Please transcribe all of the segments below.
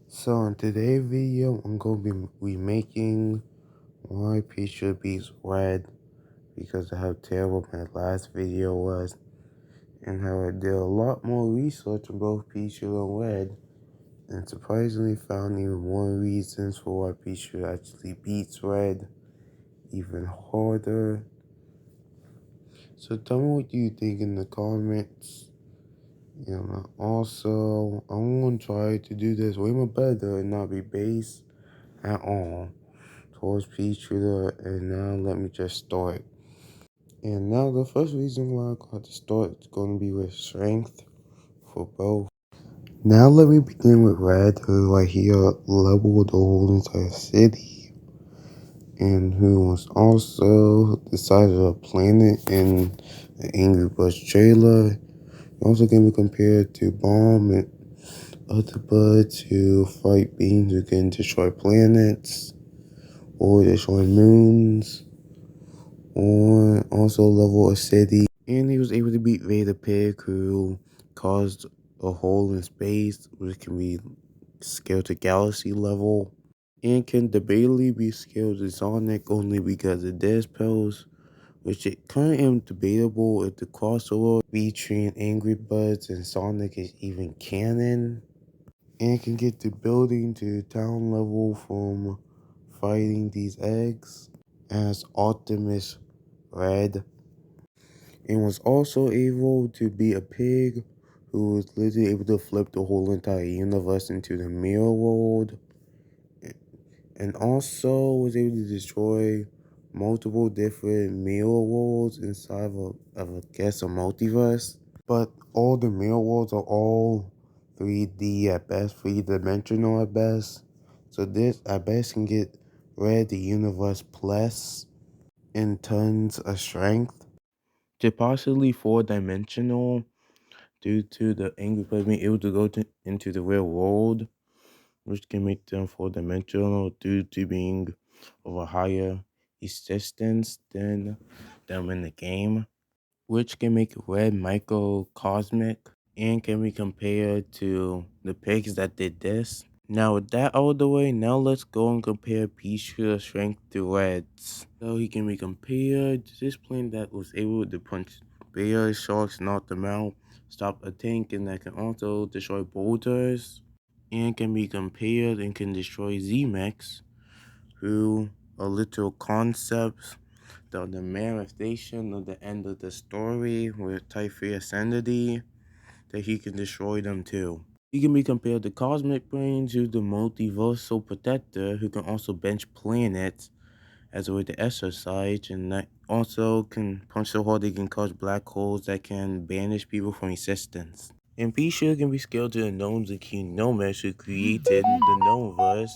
So in today's video, I'm going to be remaking why Peacher beats Red because of how terrible my last video was and how I did a lot more research on both Peacher and Red and surprisingly found even more reasons for why Peacher actually beats Red even harder. So tell me what you think in the comments. Also, I'm going to try to do this way more better and not be base at all towards peashooter. And now let me just start. And now the first reason why I got to start is going to be with strength for both. Now let me begin with Red, who right here leveled the whole entire city, and who was also the size of a planet in the Angry Birds trailer. Also can be compared to Bomb and other birds who fight beings who can destroy planets or destroy moons or also level a city. And he was able to beat Vader Pig, who caused a hole in space, which can be scaled to galaxy level, and can debatably be scaled to Sonic only because of this pose, which it kind of debatable if the crossover between Angry Birds and Sonic is even canon, and can get the building to town level from fighting these eggs as Optimus Red, and was also able to be a pig who was literally able to flip the whole entire universe into the mirror world, and also was able to destroy multiple different mirror worlds inside of I guess, a multiverse. But all the mirror worlds are all 3D at best, 3-dimensional at best. So this at best can get Red the Universe plus in tons of strength to possibly 4-dimensional due to the Angry Birds being able to go into the real world, which can make them 4-dimensional due to being of a higher existence than them in the game, which can make Red microcosmic and can be compared to the pigs that did this. Now with that out of the way, now let's go and compare Peach's strength to Red's. So he can be compared to this plane that was able to punch bears, sharks, knock them out, stop a tank, and that can also destroy boulders. And can be compared and can destroy Z-Mechs, who are literal concepts that are the manifestation of the end of the story with Type 3 Ascendity, that he can destroy them too. He can be compared to Cosmic Brain to the multiversal protector who can also bench planets as a way to exercise, and that also can punch so hard they can cause black holes that can banish people from existence. And P-Shooter can be scaled to the gnomes and Kingnomics who created the Gnomeverse,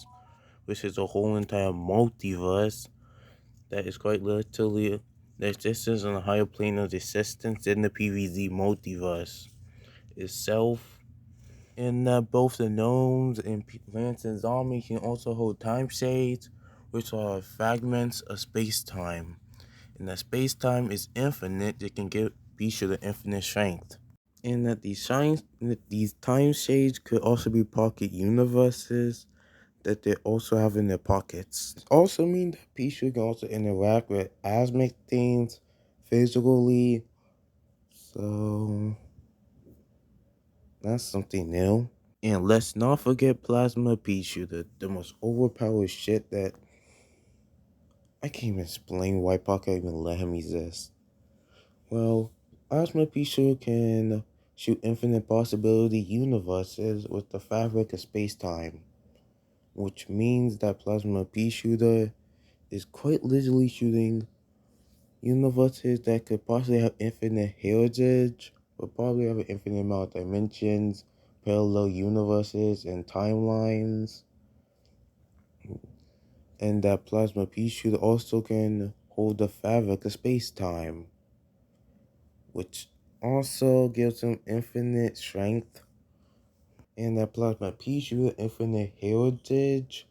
which is a whole entire multiverse that is quite literally the existence on a higher plane of existence than the PVZ multiverse itself. And both the gnomes and plants and zombies can also hold time shades, which are fragments of space-time. And that space-time is infinite, it can give Bisha the infinite strength. And that these time shades could also be pocket universes that they also have in their pockets. It also means that Bisha can also interact with asthmatic things physically. So that's something new. And let's not forget Plasma Peashooter, the most overpowered shit that I can't even explain why Pocket even let him exist. Well, Plasma Peashooter can shoot infinite possibility universes with the fabric of space-time, which means that Plasma Peashooter is quite literally shooting universes that could possibly have infinite heritage, but probably have an infinite amount of dimensions, parallel universes, and timelines. And that plasma peashooter also can hold the fabric of space-time, which also gives him infinite strength. And that plasma peashooter infinite heritage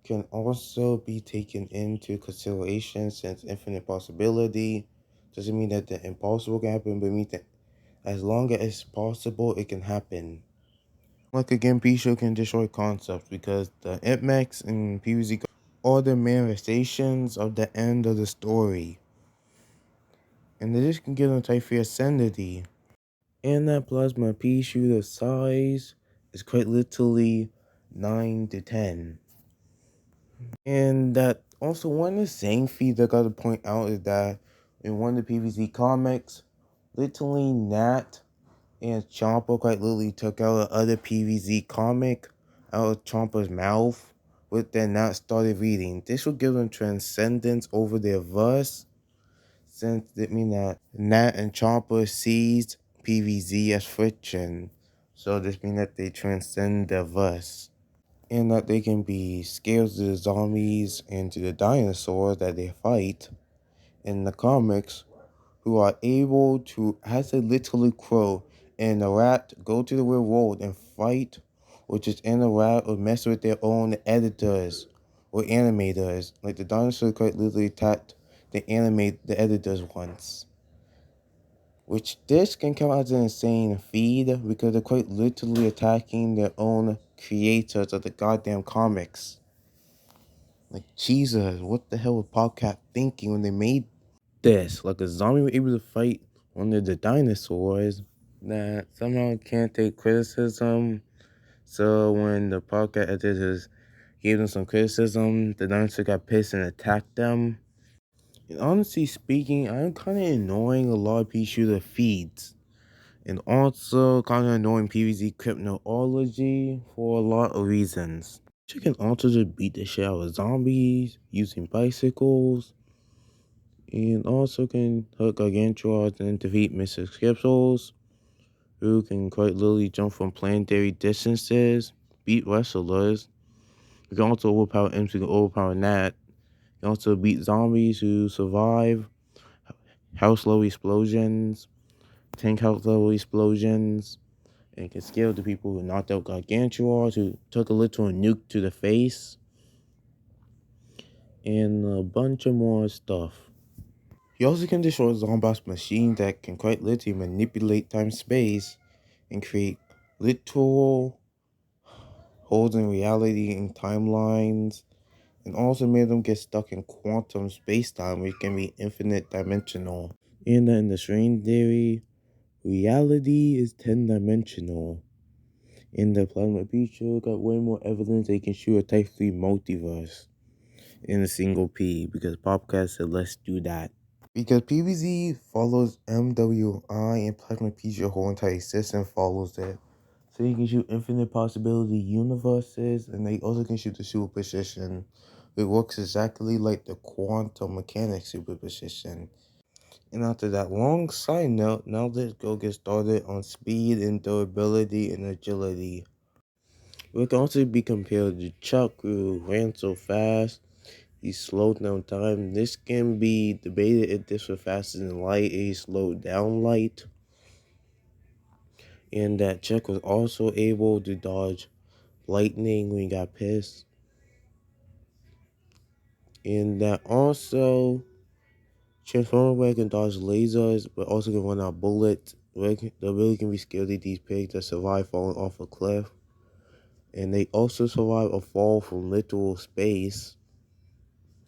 can also be taken into consideration since infinite possibility doesn't mean that the impossible can happen, but means that as long as it's possible, it can happen. Like again, peashooter can destroy concepts because the IPMEX and PVZ are the manifestations of the end of the story. And they just can give them type for ascendity. And that plasma peashooter size is quite literally 9 to 10. And that also one of the saying feeds I gotta point out is that in one of the PVZ comics, literally Nat and Chomper quite literally took out another PVZ comic out of Chomper's mouth, which then Nat started reading. This will give them transcendence over their verse, since it means that Nat and Chomper seized PVZ as friction. So this means that they transcend their verse. And that they can be scared to the zombies and to the dinosaurs that they fight in the comics, who are able to, as a literally crow and a rat, go to the real world and fight, or just interact or mess with their own editors or animators. Like the dinosaur quite literally attacked the editors once. Which this can come as an insane feed because they're quite literally attacking their own creators of the goddamn comics. Like, Jesus, what the hell was Podcast thinking when they made this? Like, a zombie was able to fight one of the dinosaurs that somehow can't take criticism. So, when the podcast editors gave them some criticism, the dinosaur got pissed and attacked them. And honestly speaking, I'm kind of annoying a lot of peashooter feeds. And also kind of annoying PVZ cryptology for a lot of reasons. You can also just beat the shit out of zombies using bicycles, and also can hook gargantuars and defeat Mr. Skipsels, who can quite literally jump from planetary distances, beat wrestlers. You can also overpower imps, you can overpower Nat. You can also beat zombies who survive house level explosions, tank house level explosions, and can scale the people who knocked out gargantuars, who took a literal nuke to the face, and a bunch of more stuff. You also can destroy Zombot's machine that can quite literally manipulate time-space and create literal holes in reality and timelines, and also made them get stuck in quantum space-time, which can be infinite dimensional. And in the string theory, reality is 10-dimensional. In the Plasma Picture, got way more evidence they can shoot a Type 3 multiverse in a single P, because Popcast said let's do that. Because PVZ follows MWI and Plasma Picture whole entire system follows it. So you can shoot infinite possibility universes, and they also can shoot the superposition. It works exactly like the quantum mechanics superposition. And after that long side note, now let's go get started on speed and durability and agility. It can also be compared to Chuck, who ran so fast, he slowed down time. This can be debated if this was faster than light, he slowed down light. And that Chuck was also able to dodge lightning when he got pissed. And that also Transformer where can dodge lasers, but also can run out bullets. They really can be scared of these pigs that survive falling off a cliff. And they also survive a fall from literal space.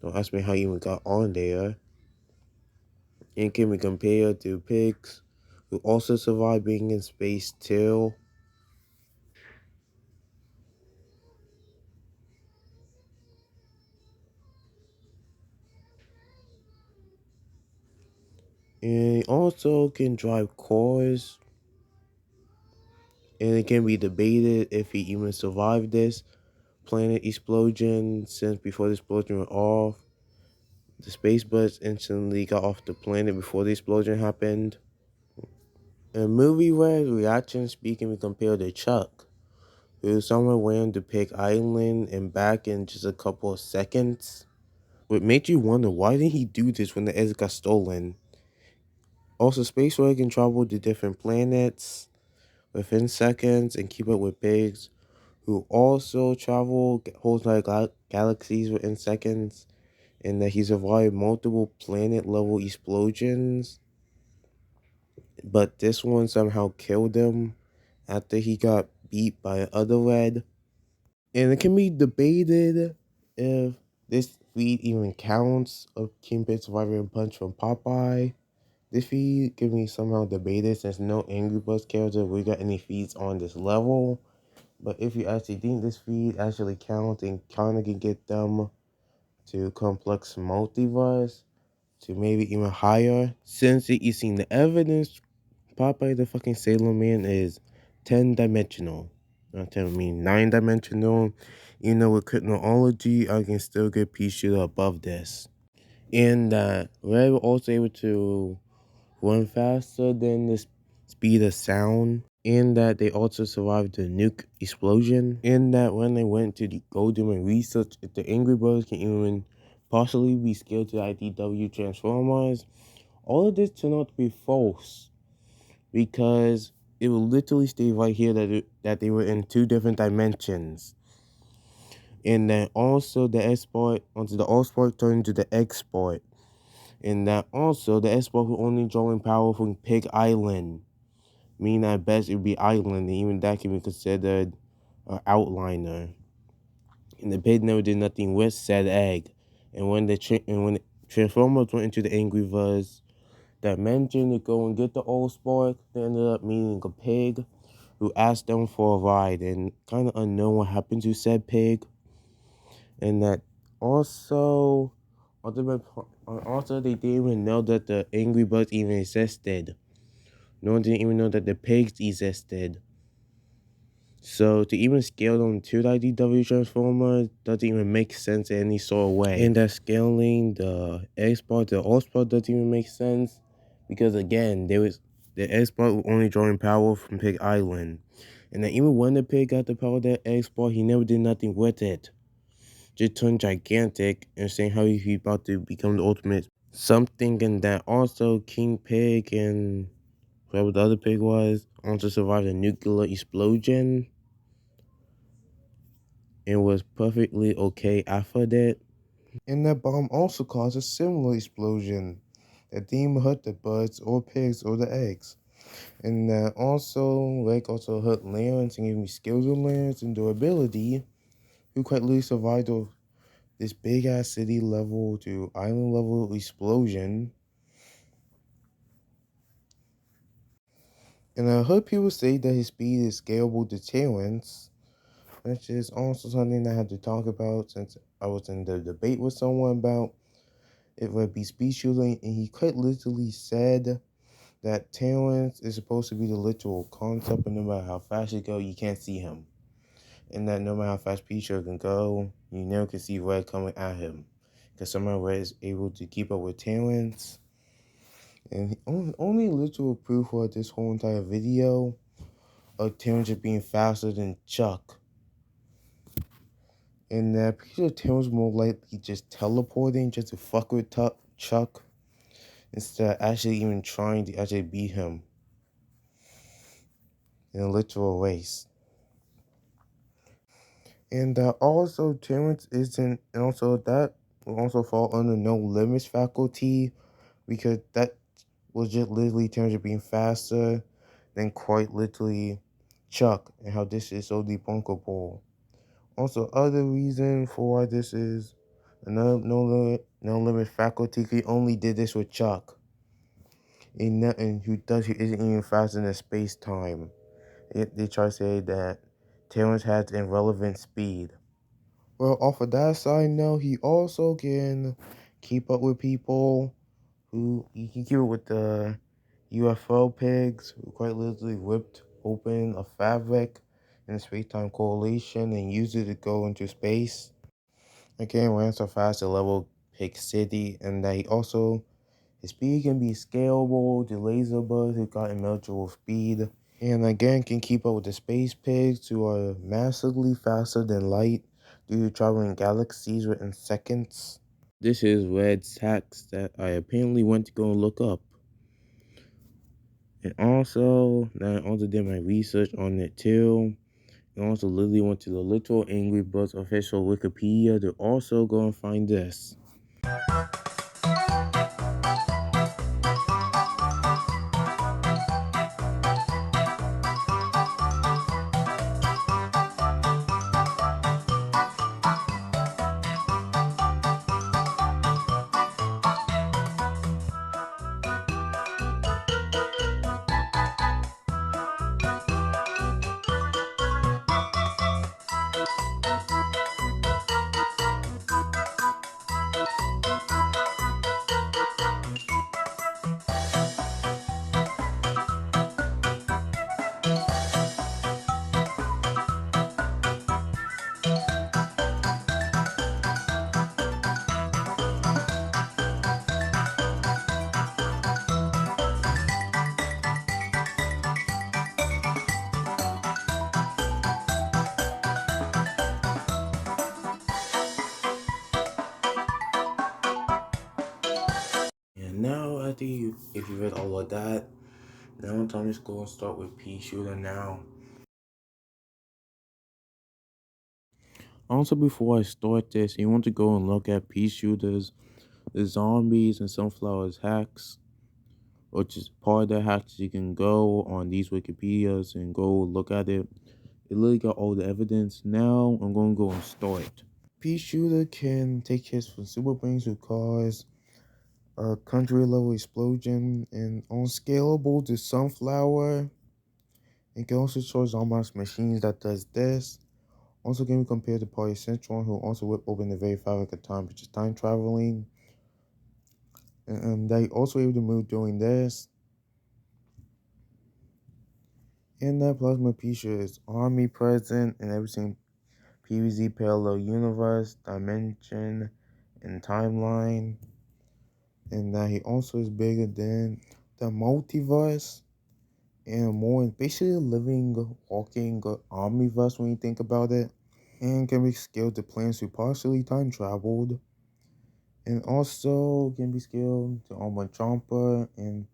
Don't ask me how you even got on there. And can be compared to pigs who also survive being in space too. And it also can drive cars. And it can be debated if he even survived this planet explosion, since before the explosion went off, the space bus instantly got off the planet before the explosion happened. In a movie where reaction speaking we compare to Chuck, who somewhere went to Pig Island and back in just a couple of seconds. What made you wonder, why didn't he do this when the eggs got stolen? Also, Space Whale can travel to different planets within seconds and keep up with pigs, who also travel whole entire galaxies within seconds, and that he survived multiple planet-level explosions. But this one somehow killed him after he got beat by other red. And it can be debated if this feed even counts of Kingpin surviving a punch from Popeye. This feed can be somehow debated since no Angry Birds character we got any feeds on this level. But if you actually think this feed actually counts and kinda can get them to complex multiverse to maybe even higher. Since you've seen the evidence, Popeye the fucking Sailor Man is 10-dimensional. Not 10, I mean 9-dimensional. Even though with technology, I can still get peashooter above this. And that Red was also able to run faster than the speed of sound. In that they also survived the nuke explosion. In that when they went to go do and research if the Angry Birds can even possibly be scaled to the IDW Transformers, all of this turned out to be false because it will literally stay right here that they were in 2 different dimensions. And then also the export onto the export turned into the export. And that also the export will only drawing power from Pig Island. Meaning at best it would be island, and even that can be considered an outliner. And the pig never did nothing with said egg. And when the Transformers went into the Angryverse dimension to go and get the old spark, they ended up meeting a pig who asked them for a ride, and kind of unknown what happened to said pig. And that also, they didn't even know that the Angry Birds even existed. No one didn't even know that the pigs existed. So to even scale them to the IDW Transformers doesn't even make sense in any sort of way. And that scaling the X-Part to the All-Spark doesn't even make sense. Because again, the X-Part was only drawing power from Pig Island. And then even when the pig got the power of that X-Part, he never did nothing with it. Just turned gigantic and saying how he about to become the ultimate something. And that also King Pig and whoever the other pig was also survived a nuclear explosion and was perfectly okay after that. And that bomb also caused a similar explosion that didn't hurt the birds or pigs or the eggs. And that also, like, also hurt Lance and gave me skills of Lance and durability, who quite literally survived this big ass city level to island level explosion. And I heard people say that his speed is scalable to Terrence, which is also something I had to talk about since I was in the debate with someone about it would be speed shooting, and he quite literally said that Terrence is supposed to be the literal concept, and no matter how fast you go, you can't see him. And that no matter how fast Peachooter can go, you never can see Red coming at him. Because somehow Red is able to keep up with Terrence. And only literal proof for this whole entire video of Terrence just being faster than Chuck. And that Peter Terrence more likely just teleporting just to fuck with Chuck instead of actually even trying to actually beat him in a literal race. And also Terrence isn't, and also that will also fall under no limits faculty, because that was just literally Terrence being faster than quite literally Chuck, and how this is so debunkable. Also, other reason for why this is another no limit faculty, he only did this with Chuck. And who isn't even faster than space time. They try to say that Terrence has irrelevant speed. Well, off of that side note, he also can keep up with people who he can keep up with the UFO pigs who quite literally ripped open a fabric in the space-time correlation and used it to go into space. Again, ran so fast to level Pig City, and that he also his speed can be scalable to laser birds who got immeasurable speed. And again, can keep up with the space pigs who are massively faster than light due to traveling galaxies within seconds. This is Red's hacks that I apparently went to go and look up. And also, I also did my research on it too. And also literally went to the literal Angry Birds official Wikipedia to also go and find this. And now, if you read all of that, now time to go and start with peashooter now. Also, before I start this, you want to go and look at peashooters, the zombies, and sunflowers hacks, which is part of the hacks. You can go on these Wikipedias and go look at it. It literally got all the evidence. Now I'm going to go and start. Peashooter can take hits from super brains who cause a country level explosion and unscalable to sunflower. It can also charge almost machines that does this. Also can be compared to Party Central, who also whip open the very fabric of time, which is time traveling. And they also able to move during this. And that plasma feature is omnipresent in everything PVZ parallel universe, dimension, and timeline. And that he also is bigger than the multiverse and more basically a living, walking omniverse when you think about it. And can be scaled to planets who partially time traveled. And also can be scaled to Armored Jumper and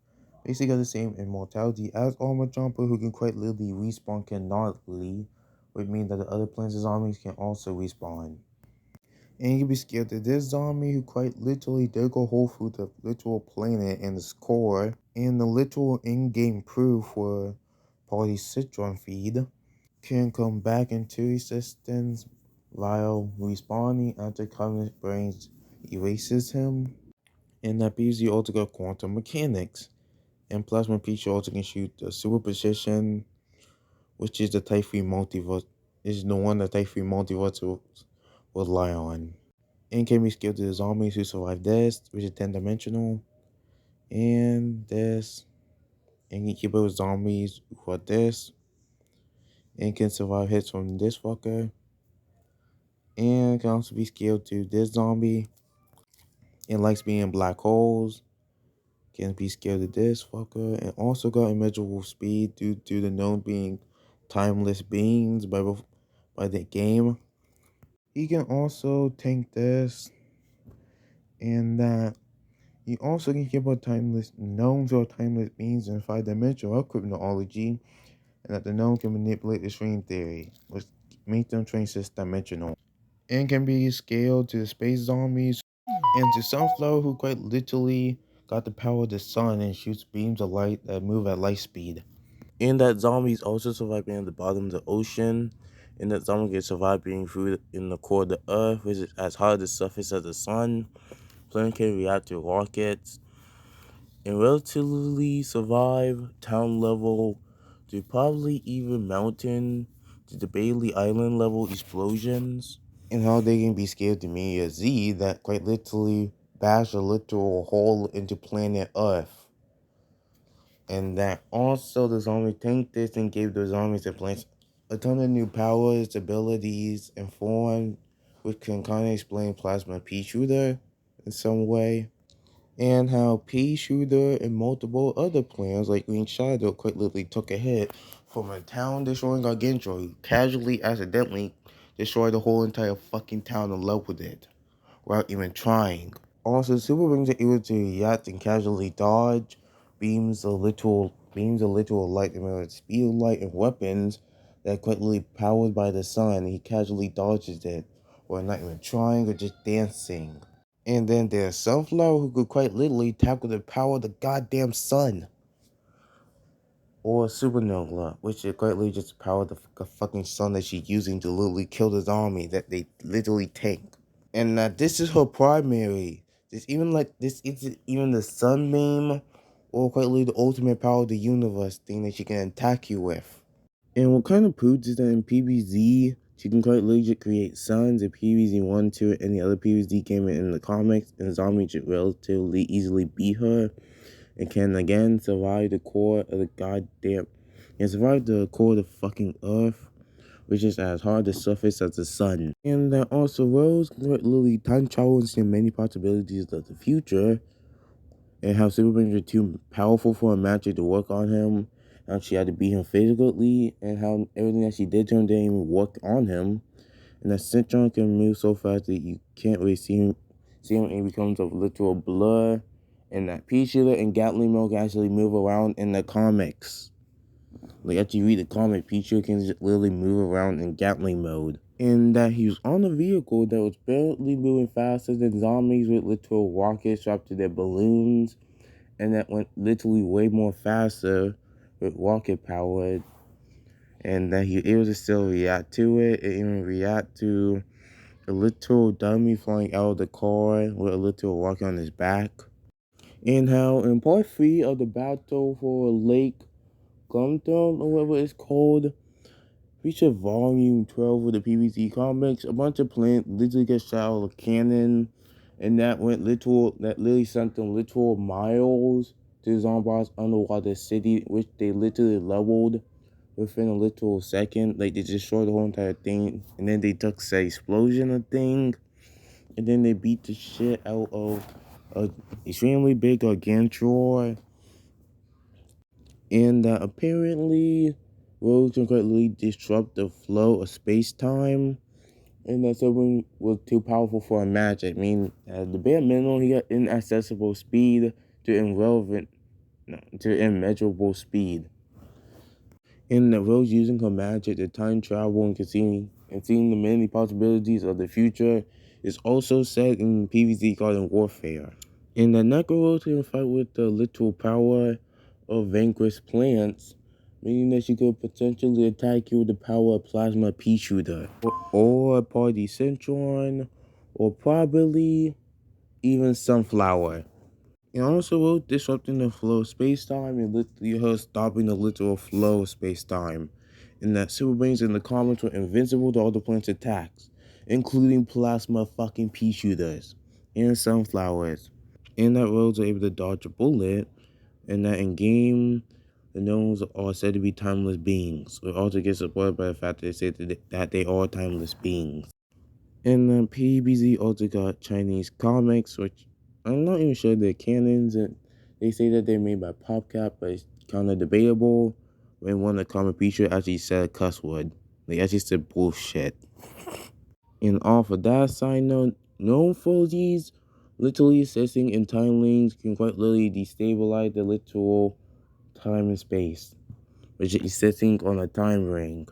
basically got the same immortality as Armored Jumper, who can quite literally respawn canonically, which means that the other planets' zombies can also respawn. And you can be scaled to this zombie who quite literally dig a hole through the literal planet and its core, and the literal in-game proof for Party Citron feed can come back into existence while respawning after Covenant Brains erases him. And that BZ also got quantum mechanics. And Plasma Peach also can shoot the super precision, which is the Type 3 multiverse, is the one that Type 3 multiverse will rely on. And can be scaled to the zombies who survive this, which is 10-dimensional. And this. And can keep up with zombies who are this. And can survive hits from this fucker. And can also be scaled to this zombie. And likes being in black holes. Can be scaled to this fucker. And also got immeasurable speed due to the known being timeless beings by the game. He can also tank this. And that he also can keep up timeless gnomes or timeless beings in 5-dimensional cryptology. And that the gnome can manipulate the string theory, which makes them train 6-dimensional. And can be scaled to the space zombies and to Sunflower, who quite literally got the power of the sun and shoots beams of light that move at light speed. And that zombies also survive being at the bottom of the ocean. And that zombie can survive being in the core of the earth, which is as hard as the surface of the sun. Planet can react to rockets. And relatively survive town level to probably even mountain to the Bailey Island level explosions. And how they can be scaled to Media Z that quite literally bash a literal hole into planet Earth. And that also the zombie tanked this and gave the zombies and plants a ton of new powers, abilities, and form, which can kind of explain Plasma Peashooter in some way. And how Peashooter and multiple other plans like Green Shadow quite literally took a hit from a town destroying Gargantua who casually, accidentally destroyed the whole entire fucking town and love with it, without even trying. Also, Super Wings are able to react and casually dodge beams of literal light and speed of light and weapons that are quite literally powered by the sun. He casually dodges it, or not even trying, or just dancing. And then there's Sunflower, who could quite literally tackle the power of the goddamn sun. Or Supernova, which is quite literally just the power of the fucking sun that she's using to literally kill this army that they literally tank. And this is her primary. This isn't even the sunbeam or quite literally the ultimate power of the universe thing that she can attack you with. And what kind of proves is that in PBZ, She can quite legit create suns if PvZ 1, 2, any other PvZ game in the comics, and Zombie should relatively easily beat her, and can again survive the core of the goddamn, and survive the core of the fucking Earth, which is as hard to surface as the sun. And that also Rose can quite literally time travel and see many possibilities of the future, and how Superman are too powerful for a magic to work on him, how she had to beat him physically, and how everything that she did to him didn't even work on him, and that Citron can move so fast that you can't really see him and he becomes a literal blur, and that peashooter and Gatling Mill can actually move around in the comics. Like, after you read the comic, peashooter can just literally move around in Gatling mode. And that he was on a vehicle that was barely moving faster than zombies with literal rockets strapped to their balloons, and that went literally way more faster with rocket powered, and that he was able to still react to it, and even react to a literal dummy flying out of the car with a literal rocket on his back. And how in part 3 of the battle for Lake Gumthorne, or whatever it's called, featured volume 12 of the PvZ comics, a bunch of plants literally get shot out of a cannon, and that literally sent them literal miles to Zombies underwater city, which they literally leveled within a literal second. Like, they destroyed the whole entire thing, and then they took say explosion of thing, and then they beat the shit out of a extremely big gargantuar, and that apparently Rose can greatly disrupt the flow of space-time, and that someone was too powerful for a match. I mean, at the bare minimum, he got inaccessible speed to immeasurable speed. And that Rose using her magic to time travel and seeing the many possibilities of the future is also set in PvZ Garden Warfare. And the Necro can fight with the literal power of vanquished plants, meaning that she could potentially attack you with the power of Plasma Peashooter, or Party Centron, or probably even Sunflower. And also disrupting the flow of space-time and literally her stopping the literal flow of space-time. And that Super Brains in the comics were invincible to all the planet's attacks, including Plasma fucking Peashooters and Sunflowers. And that Rose are able to dodge a bullet, and that in game, the gnomes are said to be timeless beings, which also gets supported by the fact that they say that they are timeless beings. And PBZ also got Chinese comics, which I'm not even sure they're canons, and they say that they're made by PopCap, but it's kind of debatable. When one of the comic feature actually said a cuss word, they actually said bullshit. And off of that side note, known fuzzies literally assisting in time links can quite literally destabilize the literal time and space, which is sitting on a time ring.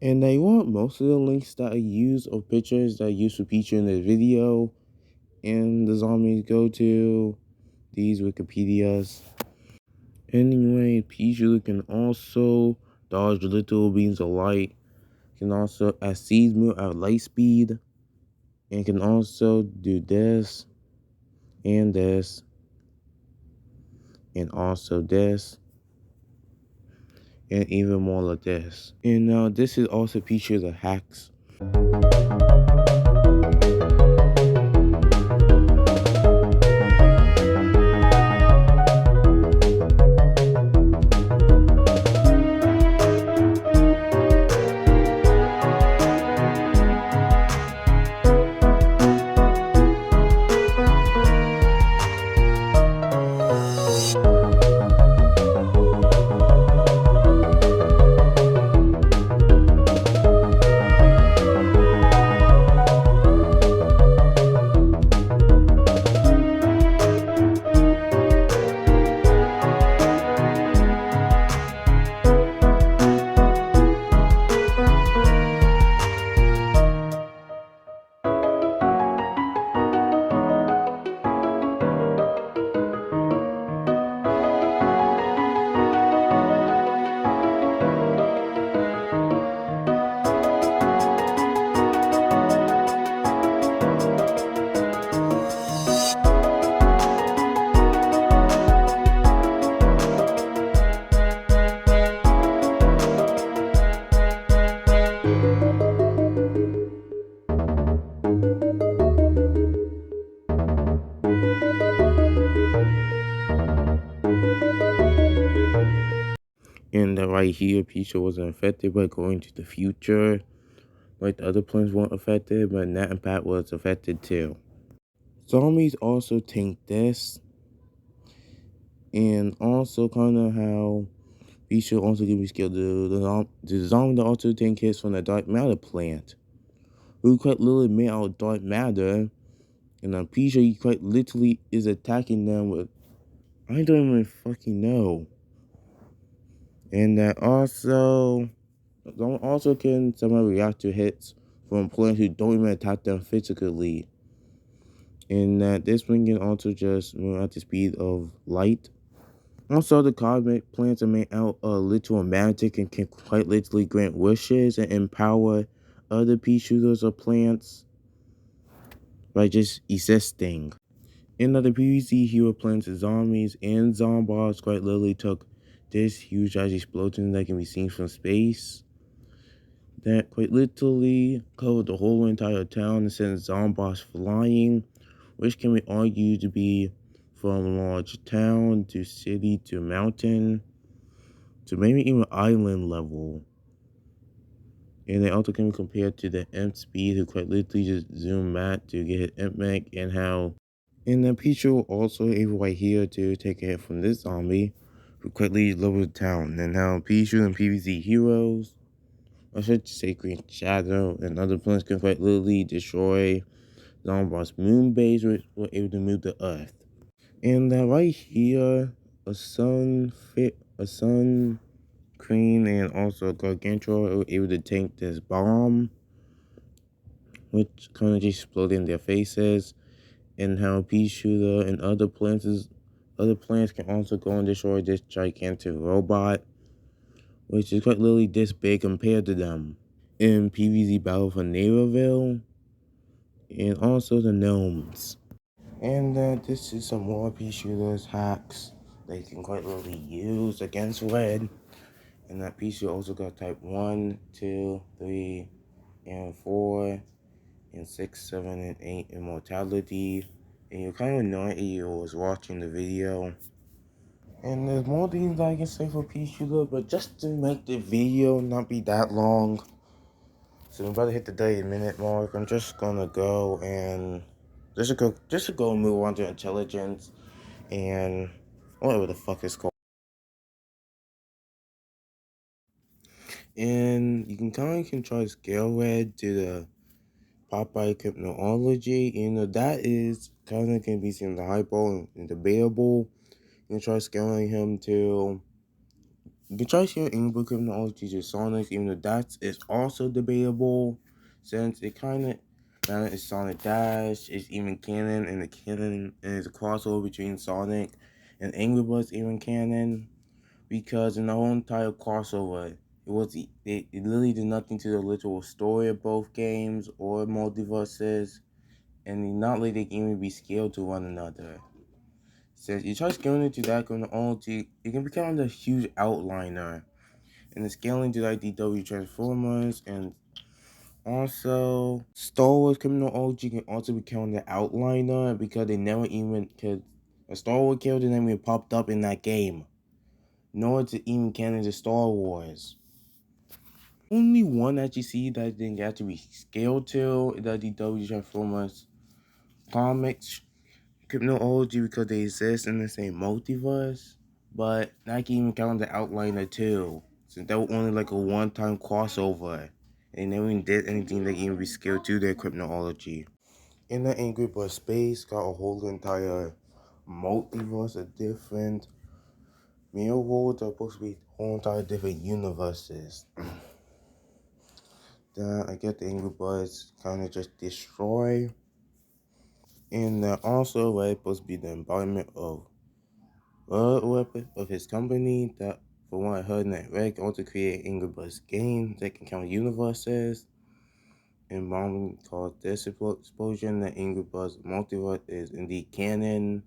And I want most of the links that I use or pictures that I use to feature in the video and the zombies go to these Wikipedias. Anyway, Peashooter can also dodge little beams of light, can also, as seeds move at light speed, and can also do this, and this, and also this, and even more like this. And this is also features the hacks. right here, Peacher wasn't affected by going to the future. Like the other planets weren't affected, but Nat and Pat was affected too. Zombies also tank this, and also kind of how Peacher also can be skilled. The zombie that also tank hits from the dark matter plant, who quite literally made out dark matter, and I'm pretty sure he quite literally is attacking them with, I don't even fucking know. And that also can somehow react to hits from players who don't even attack them physically. And that this one can also just move at the speed of light. Also, the cosmic plants are made out of literal magic and can quite literally grant wishes and empower other pea shooters or plants by just existing. In other PvZ hero plants, zombies and zombies quite literally took this huge ass explosion that can be seen from space that quite literally covered the whole entire town and sent zombies flying, which can be argued to be from large town to city to mountain to maybe even island level. And they also can be compared to the imp speed who quite literally just zoom back to get his imp mech, and how and then Pichu also able right here to take a hit from this zombie who quickly levels the town. And how Pichu and PvZ heroes, I should say Green Shadow and other planets can quite literally destroy Zombies moon base, which were able to move the earth. And right here, a sun queen and also a gargantua were able to tank this bomb, which kind of just exploded in their faces. And how peashooter and other plants can also go and destroy this gigantic robot, which is quite literally this big compared to them. In PvZ Battle for Naperville, and also the gnomes. And this is some more peashooters hacks they can quite literally use against red. And that peashooter also got type 1, 2, 3, and 4, and 6, 7, and 8 immortality. And you're kind of annoyed you was watching the video. And there's more things I can say for peashooter, but just to make the video not be that long, so I'm about to hit the 30-minute mark. I'm just gonna go and just to go and move on to intelligence and whatever the fuck it's called. And you can kind of try to scale red to the Popeye cryptology. You know that is kind of can be seen the hypo and debatable. You can try scaling him to. You can try sharing English cryptology to Sonic, even though that is also debatable, since it kind of now it's Sonic Dash, it's even canon, and the canon is a crossover between Sonic and Angry Birds even canon, because in the whole entire crossover, it literally did nothing to the literal story of both games or multiverses, and not let it even be scaled to one another. Since you try scaling it to that chronology, it can become a huge outliner. And the scaling to like DW Transformers and also Star Wars criminology can also become the outliner because they never even could a Star Wars character never even popped up in that game. Nor to even canon to Star Wars. Only one that you see that didn't have to be scaled to is the DW Transformers comics criminology because they exist in the same multiverse. But not even count the outliner too, since that was only like a one-time crossover. They never even did anything that can even be scaled to their cryptology. In the Angry Birds space, got a whole entire multiverse of different mirror worlds that are supposed to be whole entire different universes. That I get the Angry Birds kind of just destroy. And also, right, supposed to be the embodiment of weapon of his company that, from what I heard, in that Red also create Angry Birds game that can count universes. And Mom called this explosion that Angry Birds multiverse is indeed canon,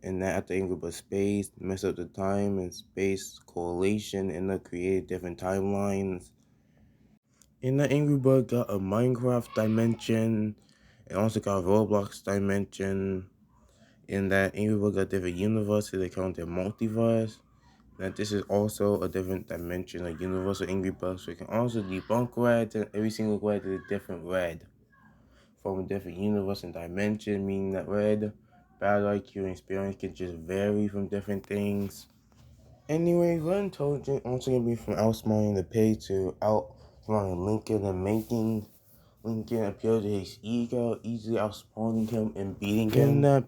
and that after Angry Birds space mess up the time and space correlation and create different timelines. And the Angry Bird got a Minecraft dimension and also got a Roblox dimension. In that Angry Bird got different universes, they count their multiverse. that this is also a different dimension, like universal angry bugs. So it can also debunk red, and every single red is a different red from a different universe and dimension, meaning that red, battle IQ, and experience can just vary from different things. Anyway, red intelligence also gonna be from outsmarting the pig to outsmarting Lincoln and making Lincoln appeal to his ego, easily outsmarting him and beating him. And that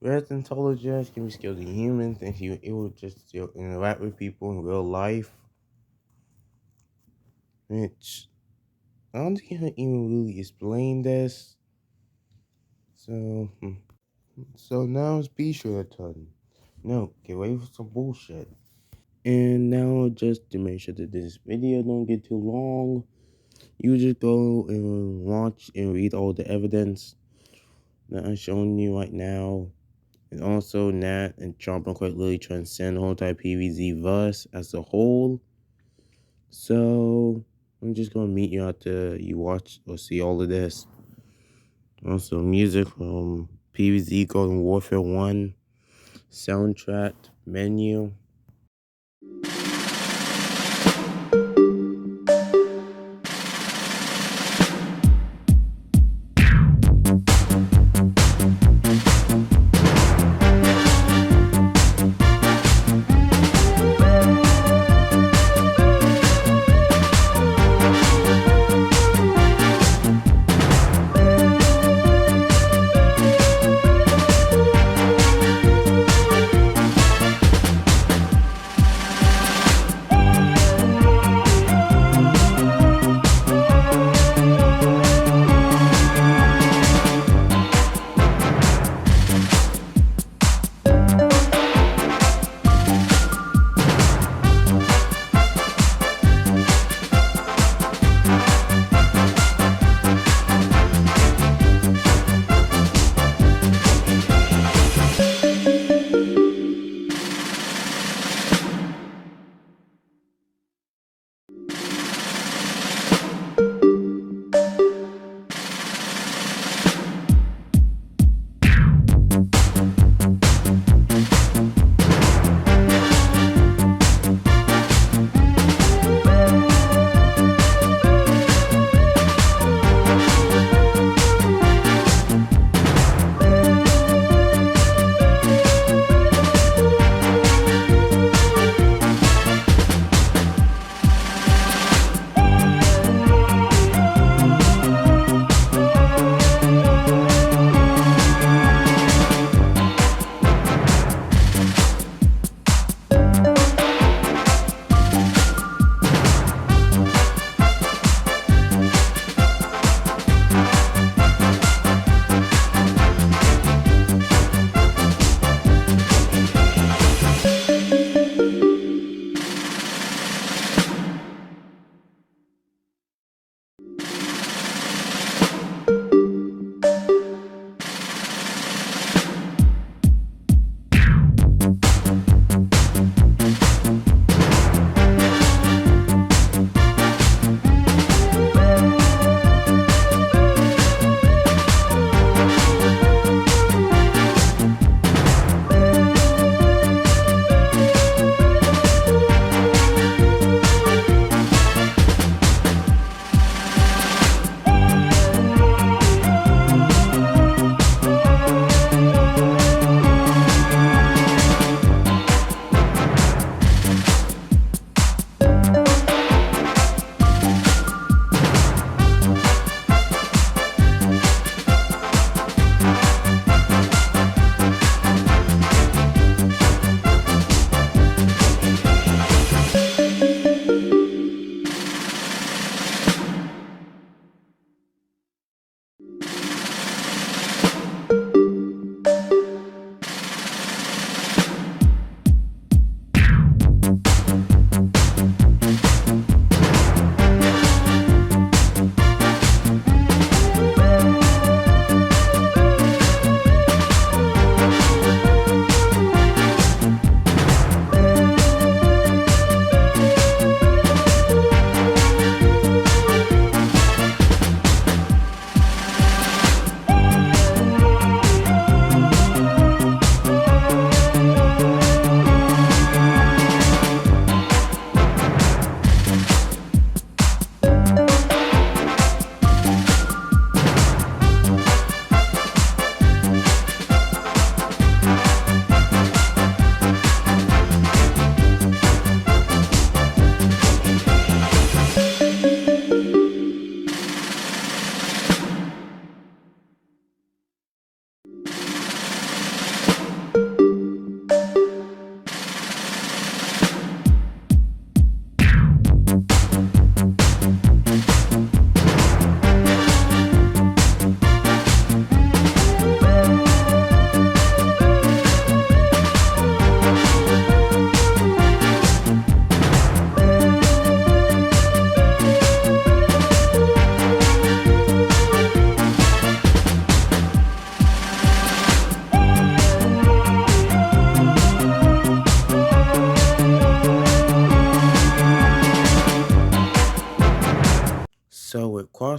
Red's intelligence can be skilled in humans, and he was able to just interact with people in real life. Which I don't think I can even really explain this. So, now it's peashooter turn. No, get ready for some bullshit. And now, just to make sure that this video don't get too long, you just go and watch and read all the evidence that I'm showing you right now. And also, Nat and Trump are quite literally transcend the whole entire PVZ verse as a whole. So, I'm just gonna meet you after you watch or see all of this. Also, music from PVZ Golden Warfare 1, soundtrack, menu.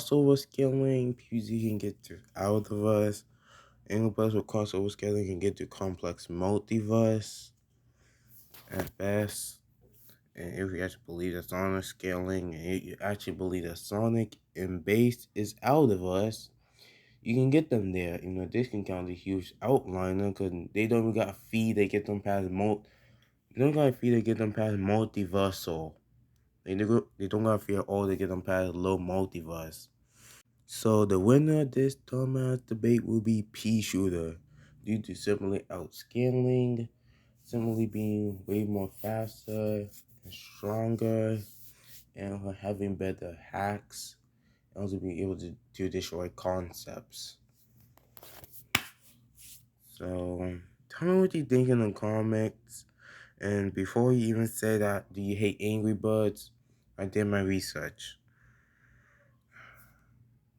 crossover scaling, PvZ can get to out of us. Angry Birds with crossover scaling can get to complex multiverse at best. And if you actually believe that Sonic scaling, and you actually believe that Sonic and Base is out of us, you can get them there. This can count a huge outliner because they don't even got a fee to get them past they don't got a fee to get them past multiversal. They don't got a fee at all to get them past low multiverse. So the winner of this dumbass debate will be Peashooter due to simply outscaling, simply being way more faster and stronger, and her having better hacks, and also being able to destroy concepts. So tell me what you think in the comments. And before you even say that, do you hate Angry Birds? I did my research.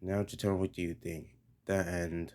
Now to tell me what you think. The end.